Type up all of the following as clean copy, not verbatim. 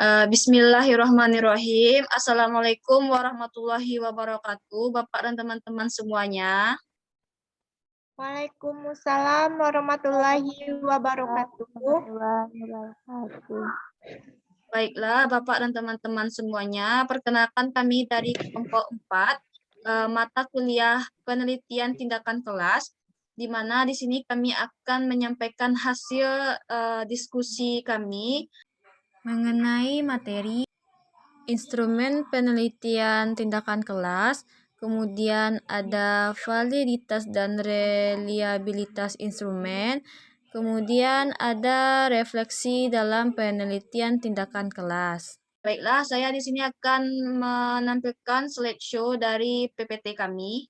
Bismillahirrahmanirrahim. Assalamualaikum warahmatullahi wabarakatuh, Bapak dan teman-teman semuanya. Waalaikumsalam warahmatullahi wabarakatuh. Baiklah, Bapak dan teman-teman semuanya, perkenalkan kami dari kelompok 4, mata kuliah penelitian tindakan kelas, di mana di sini kami akan menyampaikan hasil diskusi kami mengenai materi instrumen penelitian tindakan kelas, kemudian ada validitas dan reliabilitas instrumen, kemudian ada refleksi dalam penelitian tindakan kelas. Baiklah, saya di sini akan menampilkan slideshow dari PPT kami.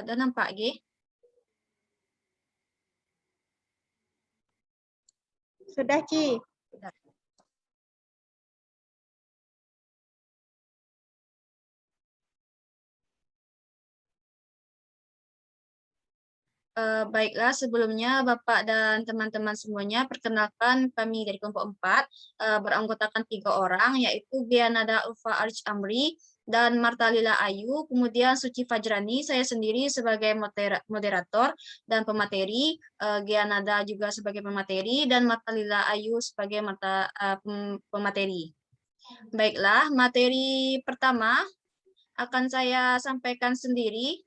Dan nampak, G? Sudah, Ci. Baiklah, sebelumnya Bapak dan teman-teman semuanya, perkenalkan kami dari kelompok 4, beranggotakan 3 orang, yaitu Gianada Ulfa Arich Amri dan Marta Lila Ayu, kemudian Suci Fajrani, saya sendiri sebagai moderator dan pemateri, Gianada juga sebagai pemateri, dan Marta Lila Ayu sebagai pemateri. Baiklah, materi pertama akan saya sampaikan sendiri,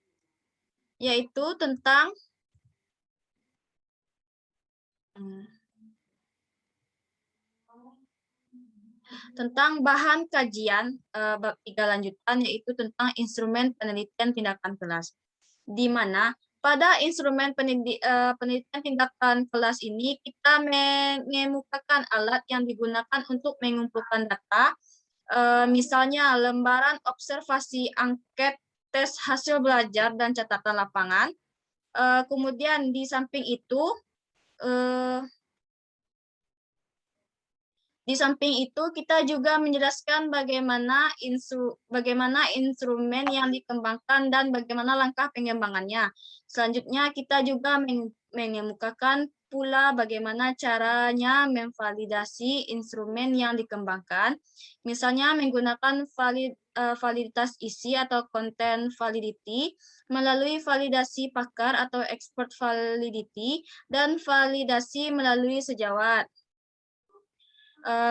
yaitu tentang bahan kajian bab 3 lanjutan, yaitu tentang instrumen penelitian tindakan kelas. Di mana pada instrumen penelitian tindakan kelas ini kita mengemukakan alat yang digunakan untuk mengumpulkan data, misalnya lembaran observasi, angket, tes hasil belajar, dan catatan lapangan. Kemudian di samping itu, kita juga menjelaskan bagaimana instrumen yang dikembangkan dan bagaimana langkah pengembangannya. Selanjutnya kita juga mengemukakan pula bagaimana caranya memvalidasi instrumen yang dikembangkan, misalnya menggunakan validitas isi atau content validity, melalui validasi pakar atau expert validity, dan validasi melalui sejawat.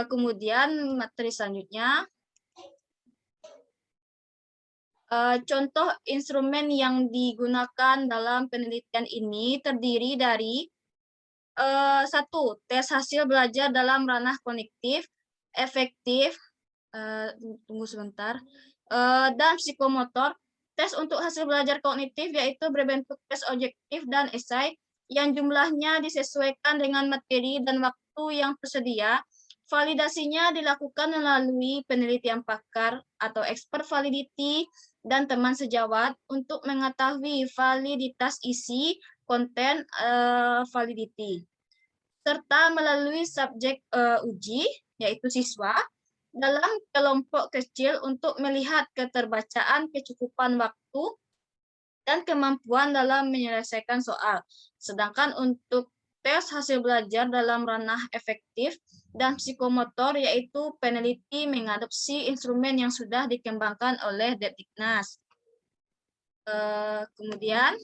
Kemudian materi selanjutnya, contoh instrumen yang digunakan dalam penelitian ini terdiri dari 1. Tes hasil belajar dalam ranah kognitif, efektif, tunggu sebentar, dan psikomotor. Tes untuk hasil belajar kognitif yaitu berbentuk tes objektif dan esai yang jumlahnya disesuaikan dengan materi dan waktu yang tersedia. Validasinya dilakukan melalui penelitian pakar atau expert validity dan teman sejawat untuk mengetahui validitas isi, konten validity, serta melalui subjek uji, yaitu siswa, dalam kelompok kecil untuk melihat keterbacaan, kecukupan waktu, dan kemampuan dalam menyelesaikan soal. Sedangkan untuk tes hasil belajar dalam ranah efektif dan psikomotor, yaitu peneliti mengadopsi instrumen yang sudah dikembangkan oleh Depdiknas. Kemudian,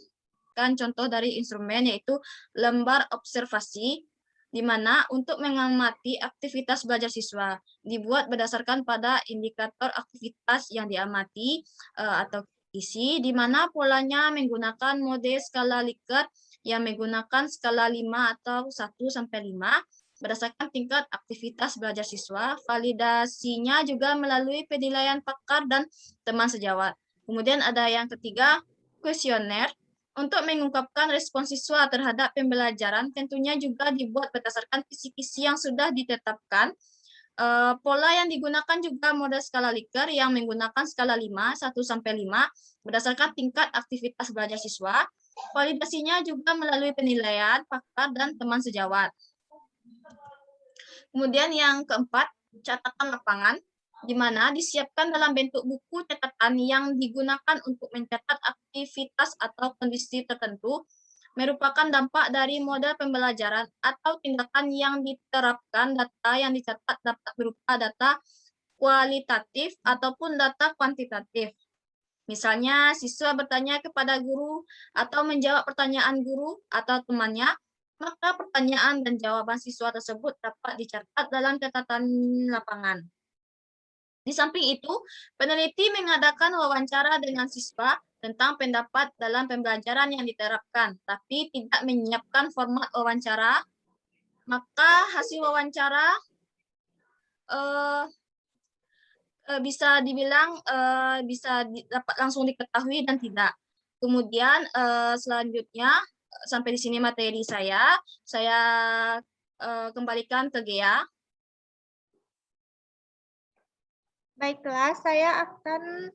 kan contoh dari instrumen yaitu lembar observasi, di mana untuk mengamati aktivitas belajar siswa dibuat berdasarkan pada indikator aktivitas yang diamati atau isi, di mana polanya menggunakan mode skala Likert yang menggunakan skala 5 atau 1-5 berdasarkan tingkat aktivitas belajar siswa. Validasinya juga melalui penilaian pakar dan teman sejawat. Kemudian ada yang ketiga, kuesioner. Untuk mengungkapkan respon siswa terhadap pembelajaran tentunya juga dibuat berdasarkan kisi-kisi yang sudah ditetapkan. Pola yang digunakan juga mode skala Likert yang menggunakan skala 5, 1-5 berdasarkan tingkat aktivitas belajar siswa. Validasinya juga melalui penilaian pakar dan teman sejawat. Kemudian yang keempat, catatan lapangan, di mana disiapkan dalam bentuk buku catatan yang digunakan untuk mencatat aktivitas atau kondisi tertentu, merupakan dampak dari model pembelajaran atau tindakan yang diterapkan. Data yang dicatat dapat berupa data kualitatif ataupun data kuantitatif. Misalnya, siswa bertanya kepada guru atau menjawab pertanyaan guru atau temannya, maka pertanyaan dan jawaban siswa tersebut dapat dicatat dalam catatan lapangan. Di samping itu, peneliti mengadakan wawancara dengan siswa tentang pendapat dalam pembelajaran yang diterapkan, tapi tidak menyiapkan format wawancara, maka hasil wawancara bisa dibilang bisa dapat langsung diketahui dan tidak. Kemudian selanjutnya sampai di sini materi saya kembalikan ke Gea. Baiklah, saya akan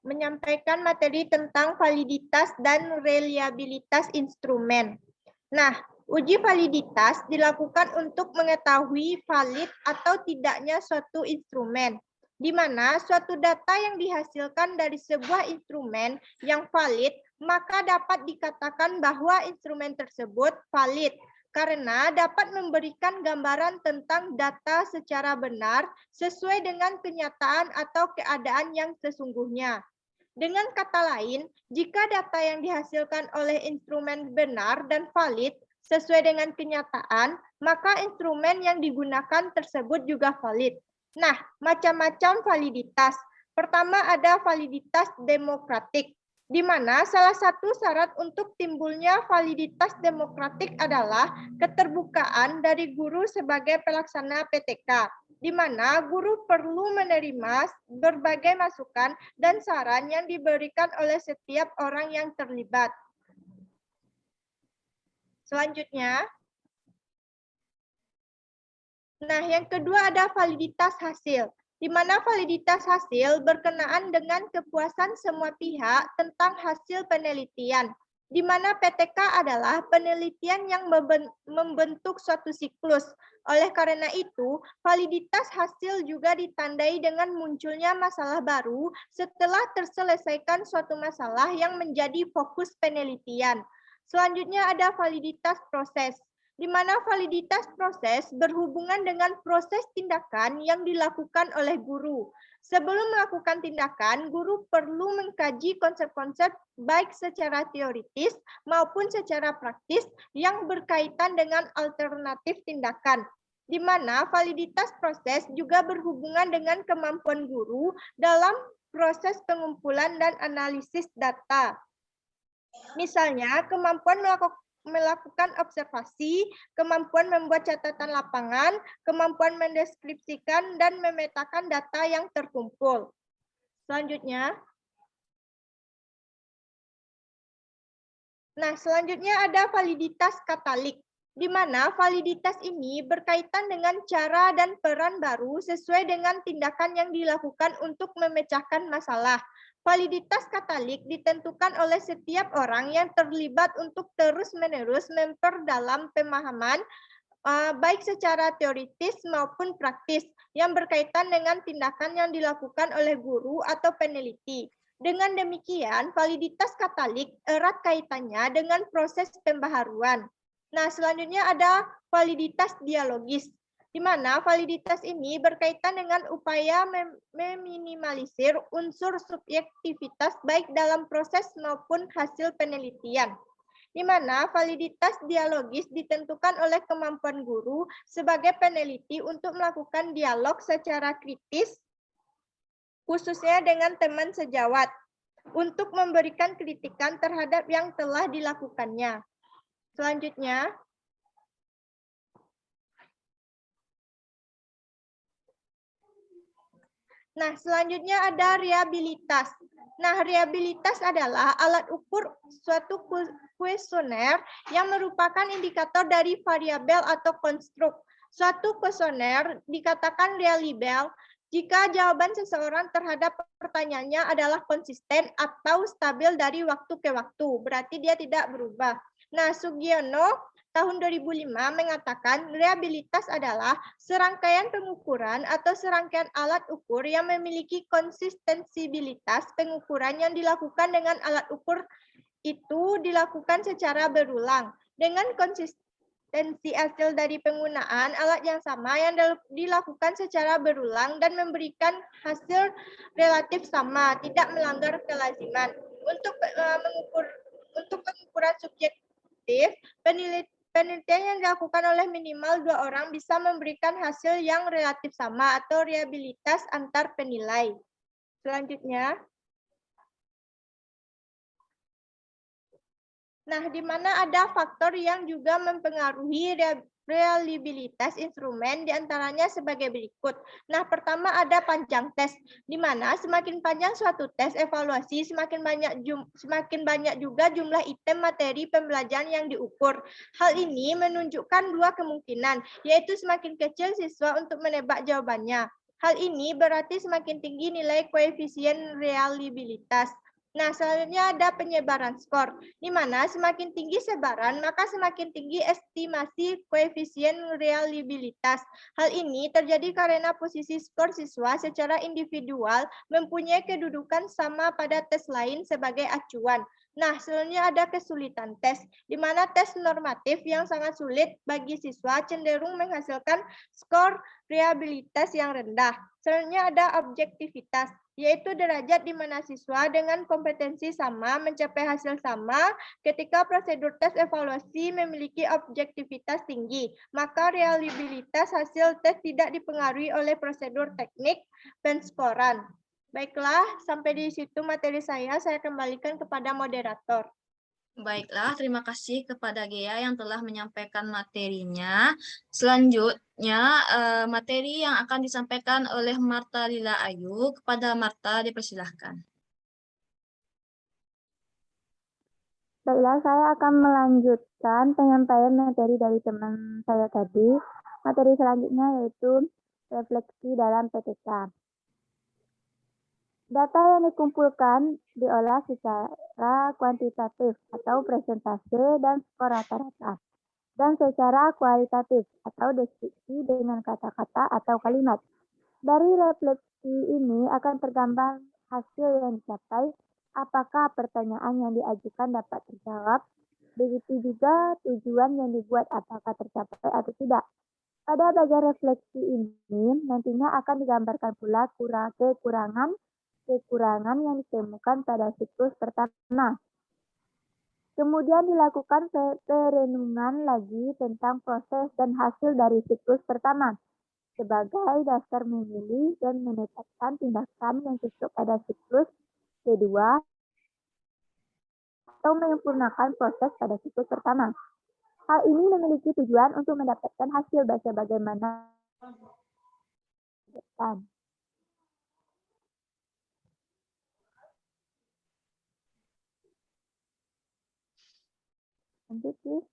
menyampaikan materi tentang validitas dan reliabilitas instrumen. Nah, uji validitas dilakukan untuk mengetahui valid atau tidaknya suatu instrumen, di mana suatu data yang dihasilkan dari sebuah instrumen yang valid, maka dapat dikatakan bahwa instrumen tersebut valid karena dapat memberikan gambaran tentang data secara benar sesuai dengan kenyataan atau keadaan yang sesungguhnya. Dengan kata lain, jika data yang dihasilkan oleh instrumen benar dan valid sesuai dengan kenyataan, maka instrumen yang digunakan tersebut juga valid. Nah, macam-macam validitas. Pertama ada validitas demokratik, di mana salah satu syarat untuk timbulnya validitas demokratik adalah keterbukaan dari guru sebagai pelaksana PTK, di mana guru perlu menerima berbagai masukan dan saran yang diberikan oleh setiap orang yang terlibat. Selanjutnya, yang kedua ada validitas hasil, di mana validitas hasil berkenaan dengan kepuasan semua pihak tentang hasil penelitian, di mana PTK adalah penelitian yang membentuk suatu siklus. Oleh karena itu, validitas hasil juga ditandai dengan munculnya masalah baru setelah terselesaikan suatu masalah yang menjadi fokus penelitian. Selanjutnya ada validitas proses, di mana validitas proses berhubungan dengan proses tindakan yang dilakukan oleh guru. Sebelum melakukan tindakan, guru perlu mengkaji konsep-konsep baik secara teoritis maupun secara praktis yang berkaitan dengan alternatif tindakan, di mana validitas proses juga berhubungan dengan kemampuan guru dalam proses pengumpulan dan analisis data. Misalnya, kemampuan melakukan observasi, kemampuan membuat catatan lapangan, kemampuan mendeskripsikan dan memetakan data yang terkumpul. Selanjutnya, selanjutnya ada validitas katalik, di mana validitas ini berkaitan dengan cara dan peran baru sesuai dengan tindakan yang dilakukan untuk memecahkan masalah. Validitas katalik ditentukan oleh setiap orang yang terlibat untuk terus-menerus memperdalam pemahaman baik secara teoritis maupun praktis yang berkaitan dengan tindakan yang dilakukan oleh guru atau peneliti. Dengan demikian, validitas katalik erat kaitannya dengan proses pembaharuan. Selanjutnya ada validitas dialogis, di mana validitas ini berkaitan dengan upaya meminimalisir unsur subjektivitas baik dalam proses maupun hasil penelitian, di mana validitas dialogis ditentukan oleh kemampuan guru sebagai peneliti untuk melakukan dialog secara kritis, khususnya dengan teman sejawat, untuk memberikan kritikan terhadap yang telah dilakukannya. Selanjutnya, selanjutnya ada reliabilitas. Reliabilitas adalah alat ukur suatu kuesioner yang merupakan indikator dari variabel atau konstruk. Suatu kuesioner dikatakan reliable jika jawaban seseorang terhadap pertanyaannya adalah konsisten atau stabil dari waktu ke waktu, berarti dia tidak berubah. Sugiono tahun 2005 mengatakan reliabilitas adalah serangkaian pengukuran atau serangkaian alat ukur yang memiliki konsistensibilitas pengukuran yang dilakukan dengan alat ukur itu dilakukan secara berulang dengan konsistensi hasil dari penggunaan alat yang sama yang dilakukan secara berulang dan memberikan hasil relatif sama, tidak melanggar kelaziman. Untuk pengukuran subjektif, penelitian yang dilakukan oleh minimal 2 orang bisa memberikan hasil yang relatif sama atau reliabilitas antar penilai. Selanjutnya, nah, di mana ada faktor yang juga mempengaruhi reliabilitas instrumen, diantaranya sebagai berikut. Nah, pertama ada panjang tes, di mana semakin panjang suatu tes evaluasi, semakin banyak juga jumlah item materi pembelajaran yang diukur. Hal ini menunjukkan dua kemungkinan, yaitu semakin kecil siswa untuk menebak jawabannya. Hal ini berarti semakin tinggi nilai koefisien reliabilitas. Nah, selanjutnya ada penyebaran skor, di mana semakin tinggi sebaran, maka semakin tinggi estimasi koefisien reliabilitas. Hal ini terjadi karena posisi skor siswa secara individual mempunyai kedudukan sama pada tes lain sebagai acuan. Nah, selanjutnya ada kesulitan tes, di mana tes normatif yang sangat sulit bagi siswa cenderung menghasilkan skor reliabilitas yang rendah. Selanjutnya ada objektivitas, yaitu derajat di mana siswa dengan kompetensi sama mencapai hasil sama ketika prosedur tes evaluasi memiliki objektivitas tinggi, maka reliabilitas hasil tes tidak dipengaruhi oleh prosedur teknik penskoran. Baiklah, sampai di situ materi saya kembalikan kepada moderator. Baiklah, terima kasih kepada Gea yang telah menyampaikan materinya. Selanjutnya, materi yang akan disampaikan oleh Marta Lila Ayu. Kepada Marta, dipersilahkan. Baiklah, saya akan melanjutkan penyampaian materi dari teman saya tadi. Materi selanjutnya yaitu refleksi dalam PTK. Data yang dikumpulkan diolah secara kuantitatif atau presentase dan skor rata-rata, dan secara kualitatif atau deskripsi dengan kata-kata atau kalimat. Dari refleksi ini akan tergambar hasil yang dicapai, apakah pertanyaan yang diajukan dapat terjawab, begitu juga tujuan yang dibuat apakah tercapai atau tidak. Pada bagian refleksi ini nantinya akan digambarkan pula kekurangan yang ditemukan pada siklus pertama. Kemudian dilakukan perenungan lagi tentang proses dan hasil dari siklus pertama sebagai dasar memilih dan menetapkan tindakan yang cocok pada siklus kedua atau menyempurnakan proses pada siklus pertama. Hal ini memiliki tujuan untuk mendapatkan hasil bagaimana. Lanjut, please.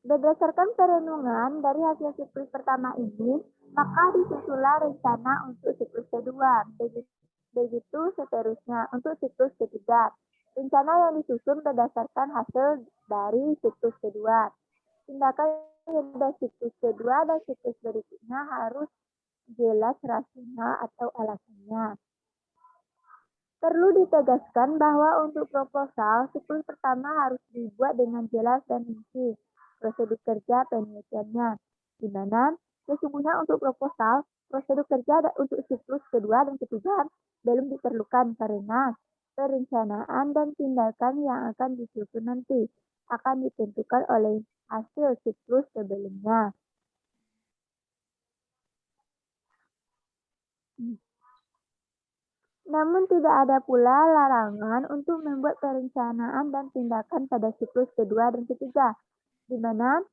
Berdasarkan perenungan dari hasil siklus pertama ini, maka disusunlah rencana untuk siklus kedua. Begitu seterusnya untuk siklus ketiga. Rencana yang disusun berdasarkan hasil dari siklus kedua. Tindakan pada siklus kedua dan siklus berikutnya harus jelas rasional atau alasannya. Perlu ditegaskan bahwa untuk proposal, siklus pertama harus dibuat dengan jelas dan rinci prosedur kerja penelitiannya, di mana sesungguhnya untuk proposal, prosedur kerja untuk siklus kedua dan ketiga belum diperlukan karena perencanaan dan tindakan yang akan disusun nanti akan ditentukan oleh hasil siklus sebelumnya. Namun tidak ada pula larangan untuk membuat perencanaan dan tindakan pada siklus kedua dan ketiga, di mana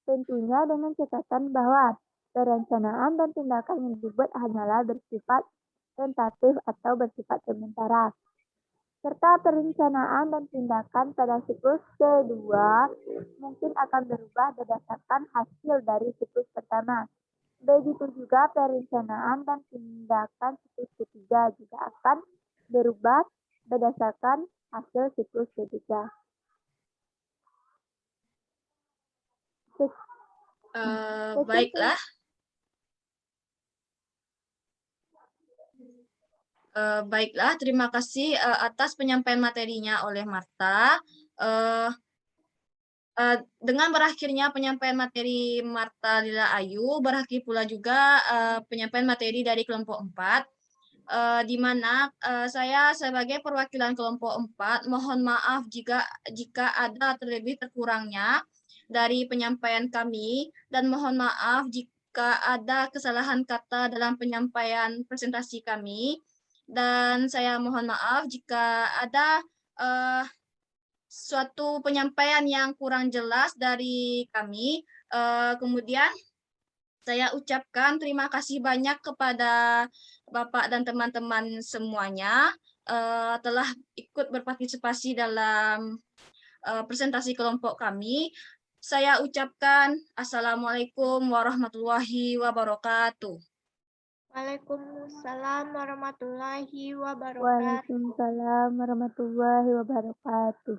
tentunya dengan catatan bahwa perencanaan dan tindakan yang dibuat hanyalah bersifat tentatif atau bersifat sementara. Serta perencanaan dan tindakan pada siklus kedua mungkin akan berubah berdasarkan hasil dari siklus pertama. Begitu juga perencanaan dan tindakan siklus ketiga juga akan berubah berdasarkan hasil siklus ketiga. Baiklah. Baiklah, terima kasih atas penyampaian materinya oleh Marta. Dengan berakhirnya penyampaian materi Marta Lila Ayu, berakhir pula juga penyampaian materi dari kelompok 4, di mana saya sebagai perwakilan kelompok 4 mohon maaf jika ada terlebih terkurangnya dari penyampaian kami, dan mohon maaf jika ada kesalahan kata dalam penyampaian presentasi kami, dan saya mohon maaf jika ada suatu penyampaian yang kurang jelas dari kami. Kemudian saya ucapkan terima kasih banyak kepada Bapak dan teman-teman semuanya telah ikut berpartisipasi dalam presentasi kelompok kami. Saya ucapkan Assalamualaikum warahmatullahi wabarakatuh. Waalaikumsalam warahmatullahi wabarakatuh. Waalaikumsalam warahmatullahi wabarakatuh.